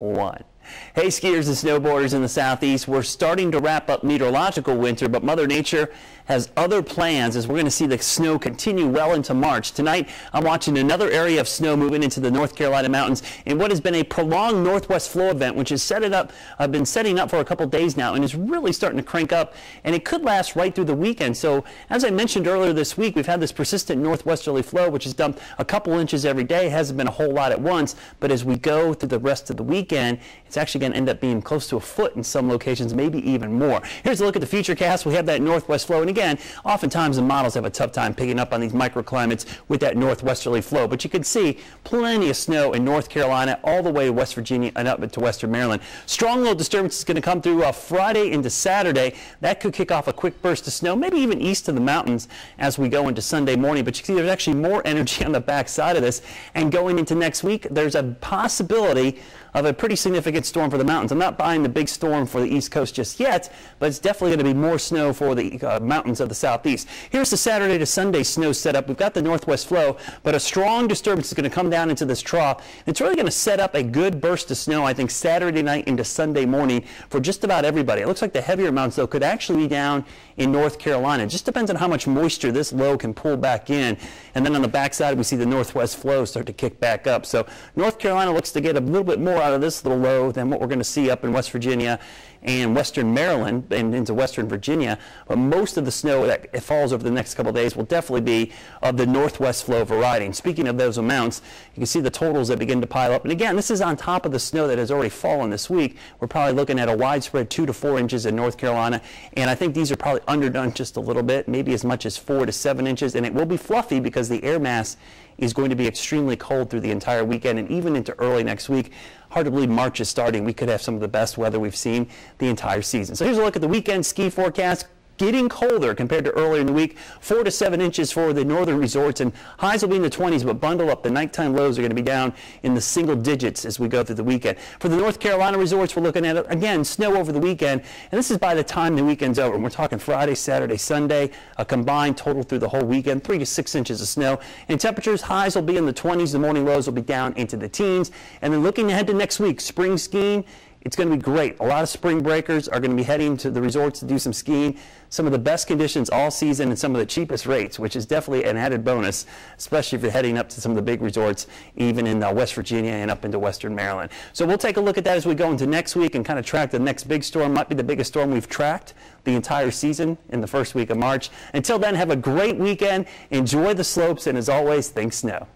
1. Hey skiers and snowboarders in the southeast, we're starting to wrap up meteorological winter, but Mother Nature has other plans as we're going to see the snow continue well into March. Tonight, I'm watching another area of snow moving into the North Carolina mountains in what has been a prolonged northwest flow event, which has been setting up for a couple days now and is really starting to crank up, and it could last right through the weekend. So as I mentioned earlier this week, we've had this persistent northwesterly flow, which has dumped a couple inches every day. It hasn't been a whole lot at once, but as we go through the rest of the weekend, it's actually going to end up being close to a foot in some locations, maybe even more. Here's a look at the futurecast. We have that northwest flow, and again, oftentimes the models have a tough time picking up on these microclimates with that northwesterly flow, but you can see plenty of snow in North Carolina all the way to West Virginia and up into Western Maryland. Strong low disturbance is going to come through Friday into Saturday. That could kick off a quick burst of snow, maybe even east of the mountains as we go into Sunday morning, but you can see there's actually more energy on the back side of this, and going into next week, there's a possibility of a pretty significant storm for the mountains. I'm not buying the big storm for the East Coast just yet, but it's definitely going to be more snow for the mountains of the southeast. Here's the Saturday to Sunday snow setup. We've got the northwest flow, but a strong disturbance is going to come down into this trough. It's really going to set up a good burst of snow, I think, Saturday night into Sunday morning for just about everybody. It looks like the heavier mountains, though, could actually be down in North Carolina. It just depends on how much moisture this low can pull back in. And then on the backside, we see the northwest flow start to kick back up. So North Carolina looks to get a little bit more out of this little low than what we're going to see up in West Virginia and Western Maryland and into Western Virginia, but most of the snow that falls over the next couple of days will definitely be of the northwest flow variety. And speaking of those amounts, you can see the totals that begin to pile up. And again, this is on top of the snow that has already fallen this week. We're probably looking at a widespread 2 to 4 inches in North Carolina, and I think these are probably underdone just a little bit, maybe as much as 4 to 7 inches, and it will be fluffy because the air mass is going to be extremely cold through the entire weekend and even into early next week. Hard to believe March is starting. We could have some of the best weather we've seen the entire season. So here's a look at the weekend ski forecast. Getting colder compared to earlier in the week. 4 to 7 inches for the northern resorts, and highs will be in the 20s, but bundle up. The nighttime lows are going to be down in the single digits as we go through the weekend. For the North Carolina resorts, we're looking at, again, snow over the weekend, and this is by the time the weekend's over. We're talking Friday, Saturday, Sunday, a combined total through the whole weekend, 3 to 6 inches of snow. And temperatures, highs will be in the 20s, the morning lows will be down into the teens. And then looking ahead to next week, spring skiing, it's going to be great. A lot of spring breakers are going to be heading to the resorts to do some skiing. Some of the best conditions all season and some of the cheapest rates, which is definitely an added bonus, especially if you're heading up to some of the big resorts, even in West Virginia and up into Western Maryland. So we'll take a look at that as we go into next week and kind of track the next big storm. Might be the biggest storm we've tracked the entire season in the first week of March. Until then, have a great weekend. Enjoy the slopes, and as always, think snow.